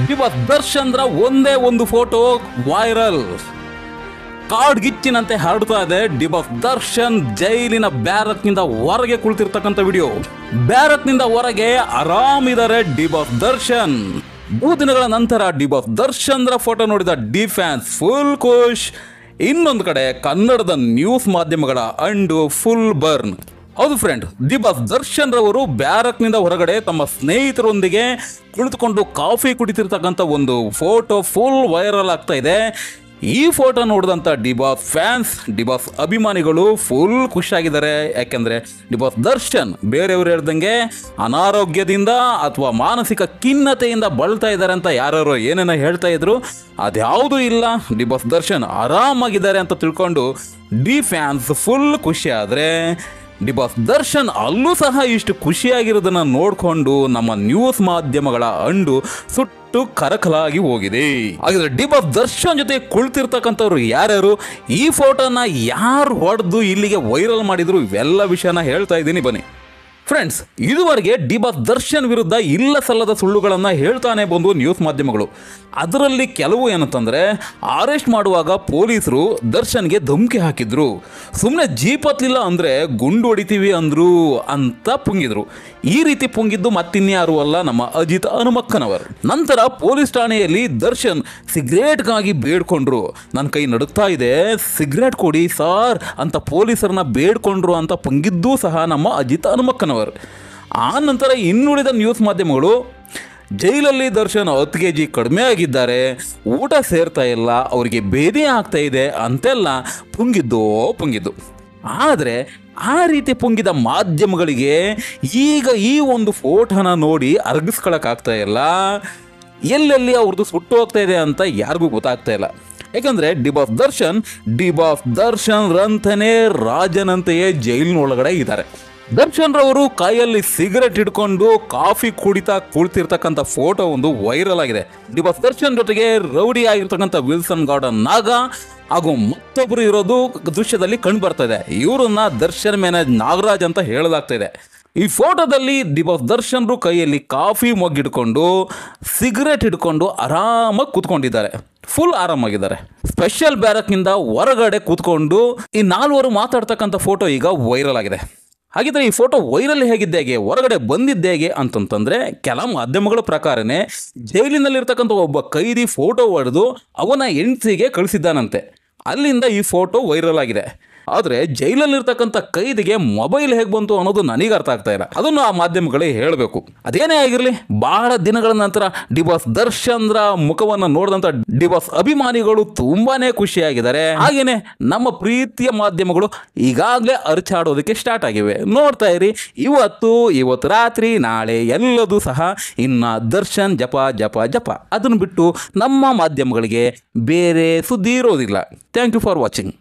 D Boss ದರ್ಶನ್ರ ಒಂದೇ ಒಂದು photo viral, ಕಾಡ್ಗಿಚ್ಚಿನಂತೆ ಹರಡ್ತಾ ಇದೆ. ಡಿಬಾಸ್ ದರ್ಶನ್ ಜೈಲಿನ ಬ್ಯಾರಕ್ನಿಂದ ಹೊರಗೆ ಕುಳಿತಿರ್ತಕ್ಕಂಥ ವಿಡಿಯೋ. ಬ್ಯಾರಕ್ನಿಂದ ಹೊರಗೆ ಆರಾಮಿದ್ದಾರೆ ಡಿಬಾಸ್ ದರ್ಶನ್. 3 ದಿನಗಳ ನಂತರ ಡಿಬಾಸ್ ದರ್ಶನ್ರ ಫೋಟೋ ನೋಡಿದ ಡಿ ಫ್ಯಾನ್ಸ್ ಫುಲ್ ಖುಷ್. ಇನ್ನೊಂದು ಕಡೆ ಕನ್ನಡದ ನ್ಯೂಸ್ ಮಾಧ್ಯಮಗಳ ಅಂಡು ಫುಲ್ ಬರ್ನ್. ಹೌದು ಫ್ರೆಂಡ್, ಡಿಬಾಸ್ ದರ್ಶನ್ ರವರು ಬ್ಯಾರಕ್ನಿಂದ ಹೊರಗಡೆ ತಮ್ಮ ಸ್ನೇಹಿತರೊಂದಿಗೆ ಕುಳಿತುಕೊಂಡು ಕಾಫಿ ಕುಡಿತಿರ್ತಕ್ಕಂಥ ಒಂದು ಫೋಟೋ ಫುಲ್ ವೈರಲ್ ಆಗ್ತಾ ಇದೆ. ಈ ಫೋಟೋ ನೋಡಿದಂಥ ಡಿಬಾಸ್ ಫ್ಯಾನ್ಸ್, ಡಿಬಾಸ್ ಅಭಿಮಾನಿಗಳು ಫುಲ್ ಖುಷಿಯಾಗಿದ್ದಾರೆ. ಯಾಕೆಂದರೆ ಡಿಬಾಸ್ ದರ್ಶನ್ ಬೇರೆಯವರು ಹೇಳ್ದಂಗೆ ಅನಾರೋಗ್ಯದಿಂದ ಅಥವಾ ಮಾನಸಿಕ ಖಿನ್ನತೆಯಿಂದ ಬಳಲ್ತಾ ಇದ್ದಾರೆ ಅಂತ ಯಾರು ಏನೇನೋ ಹೇಳ್ತಾ ಇದ್ರು, ಅದ್ಯಾವುದೂ ಇಲ್ಲ. ಡಿಬಾಸ್ ದರ್ಶನ್ ಆರಾಮಾಗಿದ್ದಾರೆ ಅಂತ ತಿಳ್ಕೊಂಡು ಡಿ ಫ್ಯಾನ್ಸ್ ಫುಲ್ ಖುಷಿ. ಆದರೆ ಡಿಬಾಸ್ ದರ್ಶನ್ ಅಲ್ಲೂ ಸಹ ಇಷ್ಟು ಖುಷಿಯಾಗಿರೋದನ್ನು ನೋಡಿಕೊಂಡು ನಮ್ಮ ನ್ಯೂಸ್ ಮಾಧ್ಯಮಗಳ ಅಂಡು ಸುಟ್ಟು ಕರಕಲಾಗಿ ಹೋಗಿದೆ. ಹಾಗಾದ್ರೆ ಡಿಬಾಸ್ ದರ್ಶನ್ ಜೊತೆ ಕುಳಿತಿರ್ತಕ್ಕಂಥವ್ರು ಯಾರ್ಯಾರು, ಈ ಫೋಟೋನ ಯಾರು ಹೊಡೆದು ಇಲ್ಲಿಗೆ ವೈರಲ್ ಮಾಡಿದ್ರು, ಇವೆಲ್ಲ ವಿಷಯನ ಹೇಳ್ತಾ ಇದ್ದೀನಿ ಬನ್ನಿ ಫ್ರೆಂಡ್ಸ್. ಇದುವರೆಗೆ ಡಿಬಾಸ್ ದರ್ಶನ್ ವಿರುದ್ಧ ಇಲ್ಲ ಸಲ್ಲದ ಸುಳ್ಳುಗಳನ್ನು ಹೇಳ್ತಾನೆ ಬಂದು ನ್ಯೂಸ್ ಮಾಧ್ಯಮಗಳು. ಅದರಲ್ಲಿ ಕೆಲವು ಏನಂತಂದರೆ, ಅರೆಸ್ಟ್ ಮಾಡುವಾಗ ಪೊಲೀಸರು ದರ್ಶನ್ಗೆ ಧಮಕಿ ಹಾಕಿದ್ರು, ಸುಮ್ಮನೆ ಜೀಪತ್ಲಿಲ್ಲ ಅಂದರೆ ಗುಂಡು ಹೊಡಿತೀವಿ ಅಂದರು ಅಂತ ಪುಂಗಿದ್ರು. ಈ ರೀತಿ ಪುಂಗಿದ್ದು ಮತ್ತಿನ್ಯಾರು ಅಲ್ಲ, ನಮ್ಮ ಅಜಿತ್ ಹನುಮಕ್ಕನವರು. ನಂತರ ಪೊಲೀಸ್ ಠಾಣೆಯಲ್ಲಿ ದರ್ಶನ್ ಸಿಗರೇಟ್ಗಾಗಿ ಬೇಡ್ಕೊಂಡ್ರು. ನನ್ನ ಕೈ ನಡುಗ್ತಾ ಇದೆ, ಸಿಗರೇಟ್ ಕೊಡಿ ಸಾರ್ ಅಂತ ಪೊಲೀಸರನ್ನ ಬೇಡ್ಕೊಂಡ್ರು ಅಂತ ಪುಂಗಿದ್ದೂ ಸಹ ನಮ್ಮ ಅಜಿತ್ ಹನುಮಕ್ಕನವರು. ಆ ನಂತರ ಇನ್ನುಳಿದ ನ್ಯೂಸ್ ಮಾಧ್ಯಮಗಳು ಜೈಲಲ್ಲಿ ದರ್ಶನ್ 10 kg ಕಡಿಮೆ ಆಗಿದ್ದಾರೆ, ಊಟ ಸೇರ್ತಾ ಇಲ್ಲ, ಅವರಿಗೆ ಬೇದಿ ಆಗ್ತಾ ಇದೆ ಅಂತೆಲ್ಲ ಪುಂಗಿದ್ದು. ಆದರೆ ಆ ರೀತಿ ಪುಂಗಿದ ಮಾಧ್ಯಮಗಳಿಗೆ ಈಗ ಈ ಒಂದು ಫೋಟೋನ ನೋಡಿ ಅರಗಿಸ್ಕೊಳಕ್ಕಾಗ್ತಾ ಇಲ್ಲ. ಎಲ್ಲೆಲ್ಲಿ ಅವ್ರದ್ದು ಸುಟ್ಟು ಹೋಗ್ತಾ ಇದೆ ಅಂತ ಯಾರಿಗೂ ಗೊತ್ತಾಗ್ತಾ ಇಲ್ಲ. ಯಾಕಂದರೆ ಡಿಬಾಸ್ ದರ್ಶನ್ ರಂತನೇ ರಾಜನಂತೆಯೇ ಜೈಲಿನೊಳಗಡೆ ಇದ್ದಾರೆ. ದರ್ಶನ್ ರವರು ಕೈಯಲ್ಲಿ ಸಿಗರೆಟ್ ಹಿಡ್ಕೊಂಡು ಕಾಫಿ ಕುಡಿತಾ ಕುಳಿತಿರ್ತಕ್ಕಂಥ ಫೋಟೋ ಒಂದು ವೈರಲ್ ಆಗಿದೆ. ಡಿಬಾಸ್ ದರ್ಶನ್ ಜೊತೆಗೆ ರೌಡಿ ಆಗಿರ್ತಕ್ಕಂಥ ವಿಲ್ಸನ್ ಗಾರ್ಡನ್ ನಾಗ ಹಾಗೂ ಮತ್ತೊಬ್ಬರು ಇರೋದು ದೃಶ್ಯದಲ್ಲಿ ಕಂಡು ಬರ್ತಾ ಇದೆ. ಇವರನ್ನ ದರ್ಶನ್ ಮ್ಯಾನೇಜ್ ನಾಗರಾಜ್ ಅಂತ ಹೇಳಲಾಗ್ತಾ ಇದೆ. ಈ ಫೋಟೋದಲ್ಲಿ ಡಿಬಾಸ್ ದರ್ಶನ್ರು ಕೈಯಲ್ಲಿ ಕಾಫಿ ಮೊಗ್ಗಿಡ್ಕೊಂಡು ಸಿಗರೆಟ್ ಹಿಡ್ಕೊಂಡು ಆರಾಮಾಗಿ ಕೂತ್ಕೊಂಡಿದ್ದಾರೆ, ಫುಲ್ ಆರಾಮಾಗಿದ್ದಾರೆ. ಸ್ಪೆಷಲ್ ಬ್ಯಾರಕ್ನಿಂದ ಹೊರಗಡೆ ಕೂತ್ಕೊಂಡು ಈ 4 ಮಾತಾಡ್ತಕ್ಕಂಥ ಫೋಟೋ ಈಗ ವೈರಲ್ ಆಗಿದೆ. ಹಾಗಿದ್ರೆ ಈ ಫೋಟೋ ವೈರಲ್ ಹೇಗಿದ್ದೇಗೆ, ಹೊರಗಡೆ ಬಂದಿದ್ದೇಗೆ ಅಂತಂತಂದರೆ, ಕೆಲ ಮಾಧ್ಯಮಗಳ ಪ್ರಕಾರನೇ ಜೈಲಿನಲ್ಲಿರ್ತಕ್ಕಂಥ ಒಬ್ಬ ಕೈದಿ ಫೋಟೋ ಹೊಡೆದು ಅವನ ಹೆಂಡತಿಗೆ ಕಳಿಸಿದ್ದಾನಂತೆ. ಅಲ್ಲಿಂದ ಈ ಫೋಟೋ ವೈರಲ್ ಆಗಿದೆ. ಆದರೆ ಜೈಲಲ್ಲಿರ್ತಕ್ಕಂಥ ಕೈದಿಗೆ ಮೊಬೈಲ್ ಹೇಗೆ ಬಂತು ಅನ್ನೋದು ನನಗೆ ಅರ್ಥ ಆಗ್ತಾ ಇಲ್ಲ. ಅದನ್ನು ಆ ಮಾಧ್ಯಮಗಳೇ ಹೇಳಬೇಕು. ಅದೇನೇ ಆಗಿರಲಿ, ಬಹಳ ದಿನಗಳ ನಂತರ ಡಿಬಾಸ್ ದರ್ಶನ್ರ ಮುಖವನ್ನು ನೋಡಿದಂಥ ಡಿಬಾಸ್ ಅಭಿಮಾನಿಗಳು ತುಂಬಾನೇ ಖುಷಿಯಾಗಿದ್ದಾರೆ. ಹಾಗೇನೆ ನಮ್ಮ ಪ್ರೀತಿಯ ಮಾಧ್ಯಮಗಳು ಈಗಾಗಲೇ ಅರಚಾಡೋದಕ್ಕೆ ಸ್ಟಾರ್ಟ್ ಆಗಿವೆ. ನೋಡ್ತಾ ಇರಿ, ಇವತ್ತು ರಾತ್ರಿ, ನಾಳೆ ಎಲ್ಲದೂ ಸಹ ಇನ್ನು ದರ್ಶನ್ ಜಪ. ಅದನ್ನು ಬಿಟ್ಟು ನಮ್ಮ ಮಾಧ್ಯಮಗಳಿಗೆ ಬೇರೆ ಸುದ್ದಿ ಇರೋದಿಲ್ಲ. Thank you for watching.